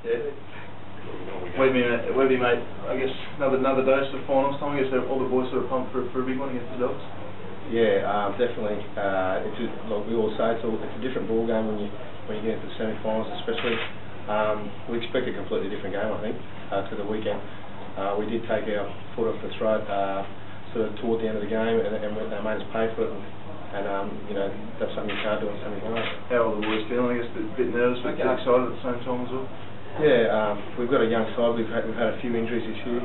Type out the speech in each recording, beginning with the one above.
Yeah. Webby, mate, I guess another dose of finals time. I guess all the boys sort of pumped for a big one against the Dogs. Yeah, definitely. Like we all say, it's a different ball game when you get into the semi-finals, especially. We expect a completely different game, I think, to the weekend. We did take our foot off the throat sort of toward the end of the game, and they made us pay for it. And you know, that's something you can't do in semi-finals. How are the boys feeling? I guess a bit nervous, but excited at the same time as well. Yeah, we've got a young side. We've had a few injuries this year.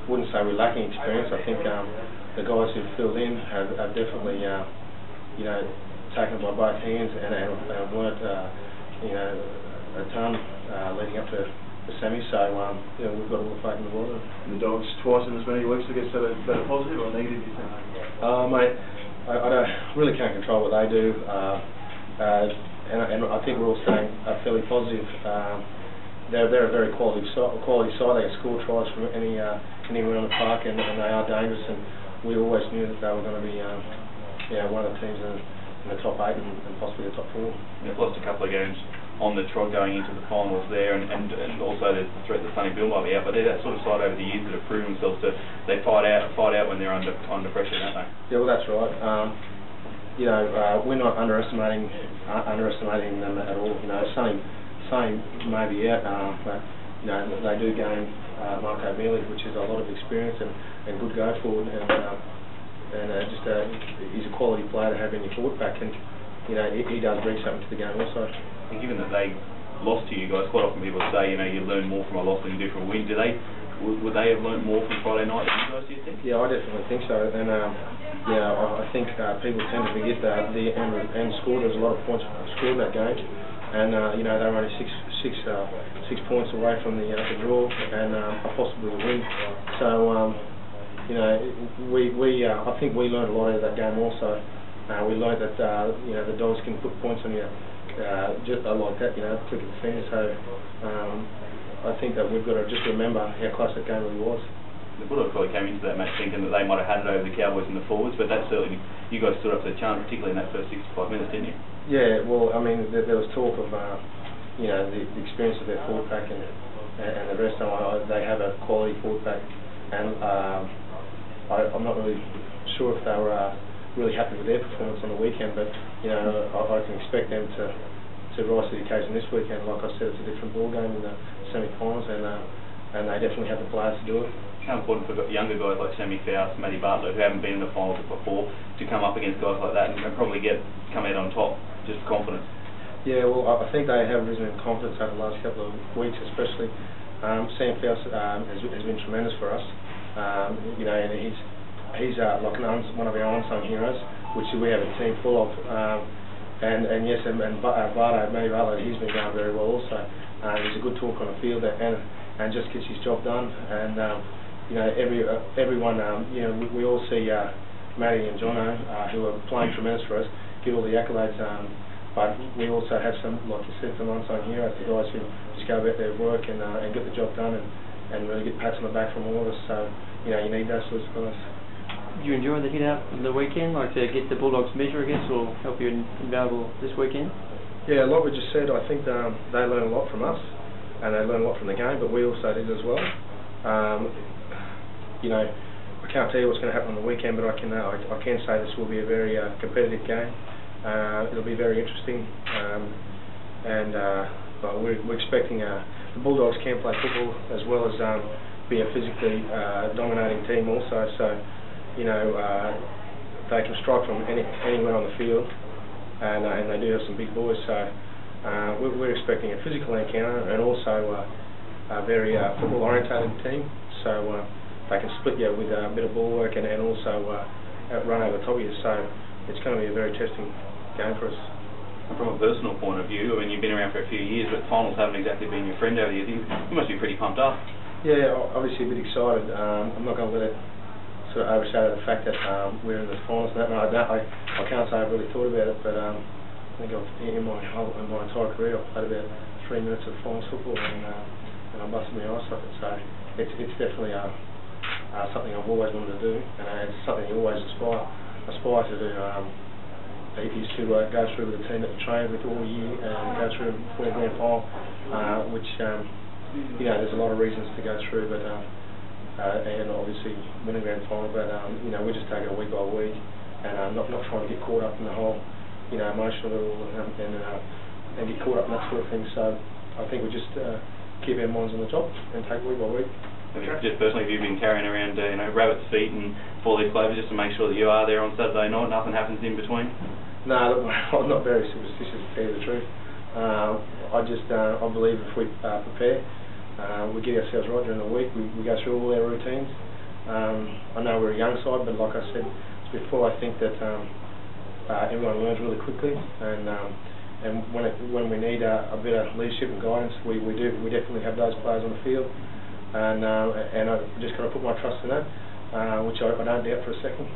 Wouldn't say we're lacking experience. I think the guys who've filled in have definitely you know, taken it by both hands and have learnt you know, a ton leading up to the semi. So you know, we've got all the faith in the world. And the Dogs twice in as many weeks. I guess that a positive or negative, you think? Mate, I don't really can't control what they do. And I think we're all staying fairly positive. They're a very quality side. They can score tries from anywhere on the park, and they are dangerous. And we always knew that they were going to be one of the teams in the top 8 and possibly the top 4. They've lost a couple of games on the trot going into the finals there, and also the threat that Sonny Bill might be out. But they're that sort of side over the years that have proven themselves they fight out when they're under pressure, don't they? Yeah, well that's right. You know, we're not underestimating them at all. You know, Sonny may be out, but you know they do gain Marco Mealy, which is a lot of experience and good go forward, and he's a quality player to have in your forward pack, and you know he does bring something to the game also. And given that they lost to you guys, quite often people say, you know, you learn more from a loss than you do from a win. Would they have learnt more from Friday night than you guys, do you think? Yeah, I definitely think so. And yeah, I think people tend to forget that the end score. There's a lot of points scored that game, and you know they were only six points away from the draw and possibly a win. So you know, I think we learned a lot out of that game also. We learned that you know the Dogs can put points on you just like that, you know, click of the finger. So I think that we've got to just remember how close that game really was. The Bulldogs probably came into that match thinking that they might have had it over the Cowboys and the forwards, but that certainly, you guys stood up to the challenge, particularly in that first 65 minutes, didn't you? Yeah, well, I mean, there was talk of, you know, the experience of their forward pack and the rest of them. They have a quality forward pack, and I'm not really sure if they were really happy with their performance on the weekend, but, you know, I can expect them to rise to the occasion this weekend. Like I said, it's a different ball game in the semi-finals, and they definitely have the players to do it. How important for younger guys like Sammy Faust, Matty Bartlett, who haven't been in the finals before, to come up against guys like that and probably come out on top, just confidence? Yeah, well, I think they have risen in confidence over the last couple of weeks, especially. Sam Faust has been tremendous for us. You know, and he's like one of our unsung heroes, which we have a team full of. And yes, and Matty Bartlett, he's been going very well also. He's a good talker on the field and just gets his job done. And you know, everyone, you know, we all see Matty and Jono, who are playing tremendous for us, get all the accolades. But we also have some, like you said, some unsung heroes, the guys who just go about their work and get the job done and really get pats on the back from all of us. So, you know, you need those sorts of guys. Did you enjoy the hit out on the weekend, like to get the Bulldogs measure, I guess, or help you invaluable this weekend? Yeah, like we just said, I think they learn a lot from us, and they learn a lot from the game, but we also did as well. You know, I can't tell you what's going to happen on the weekend, but I can say this will be a very competitive game. It'll be very interesting, but we're expecting the Bulldogs can play football as well as be a physically dominating team also. So, you know, they can strike from anywhere on the field, and they do have some big boys. So we're expecting a physical encounter and also a very football-orientated team. So they can split you with a bit of ball work and also run over the top of you. So it's going to be a very testing game for us. From a personal point of view, I mean, you've been around for a few years, but finals haven't exactly been your friend over the years. You must be pretty pumped up. Yeah, obviously a bit excited. I'm not going to let it sort of overshadow the fact that we're in the finals. And I can't say I've really thought about it, but I think in my entire career I've played about 3 minutes of finals football, and I busted my eye socket. So it's definitely something I've always wanted to do, and it's something you always aspire to do. is to go through with the team that we trained with all year and go through before the grand final, which you know, there's a lot of reasons to go through, but and obviously win a grand final, but you know, we're just taking it week by week and not trying to get caught up in the whole, you know, emotional and get caught up in that sort of thing. So I think we just keep our minds on the job and take it week by week. Just personally, have you been carrying around, you know, rabbit's feet and four-leaf clover just to make sure that you are there on Saturday night, nothing happens in between? No, look, I'm not very superstitious, to tell you the truth. I believe if we prepare, we get ourselves right during the week, we go through all our routines. I know we're a young side, but like I said before, I think that everyone learns really quickly, and when we need a bit of leadership and guidance, we definitely have those players on the field. And I just got to put my trust in that, which I don't doubt for a second.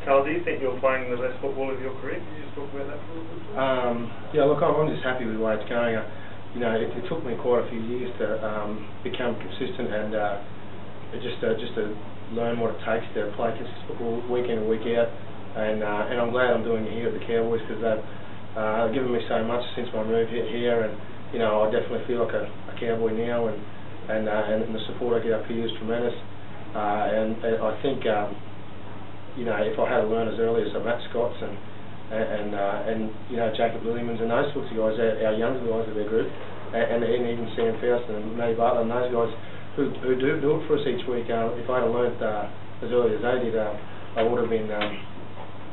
Carl, do you think you're playing the best football of your career? Can you just talk about that for a little bit? Yeah, look, I'm just happy with the way it's going. You know, it took me quite a few years to become consistent and just to learn what it takes to play consistent football week in and week out. And I'm glad I'm doing it here at the Cowboys, because they've given me so much since my move here, and you know, I definitely feel like a Cowboy now, and the support I get up here is tremendous. And I think, you know, if I had learned as early as Matt Scott's and you know, Jacob Williams and those sorts of guys, our younger guys of their group, and even Sam Faust and Matty Bartlett and those guys who do it for us each week, if I had learned as early as they did, I would have been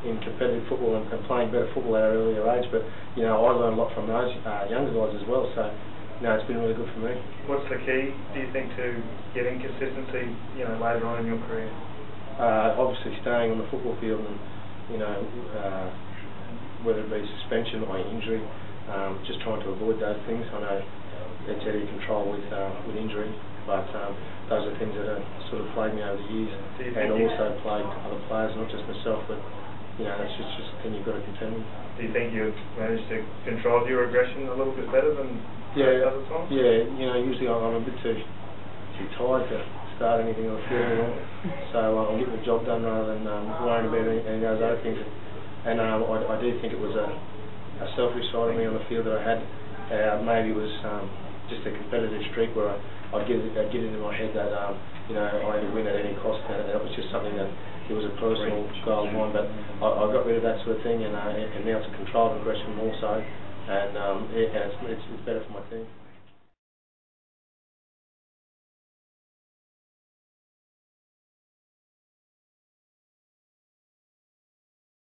in competitive football and playing better football at an earlier age. But you know, I learned a lot from those younger guys as well. So. No, it's been really good for me. What's the key, do you think, to getting consistency, you know, later on in your career? Obviously staying on the football field, and you know, whether it be suspension or injury, just trying to avoid those things. I know it's out of your control with injury, but those are things that have sort of plagued me over the years, and also plagued other players, not just myself, but you know, that's just a thing you've got to contend with. Do you think you've managed to control your aggression a little bit better than other times? Yeah, you know, usually I'm a bit too tired to start anything on the field anymore, so I'm getting the job done rather than worrying about any of those other things. And I do think it was a selfish side of me on the field that I had. Maybe it was just a competitive streak where I'd get it in my head that you know, I had to win at any cost, and it was just something that it was a personal goal of mine. But I got rid of that sort of thing, and now it's a controlled aggression more so, and it's better for my team.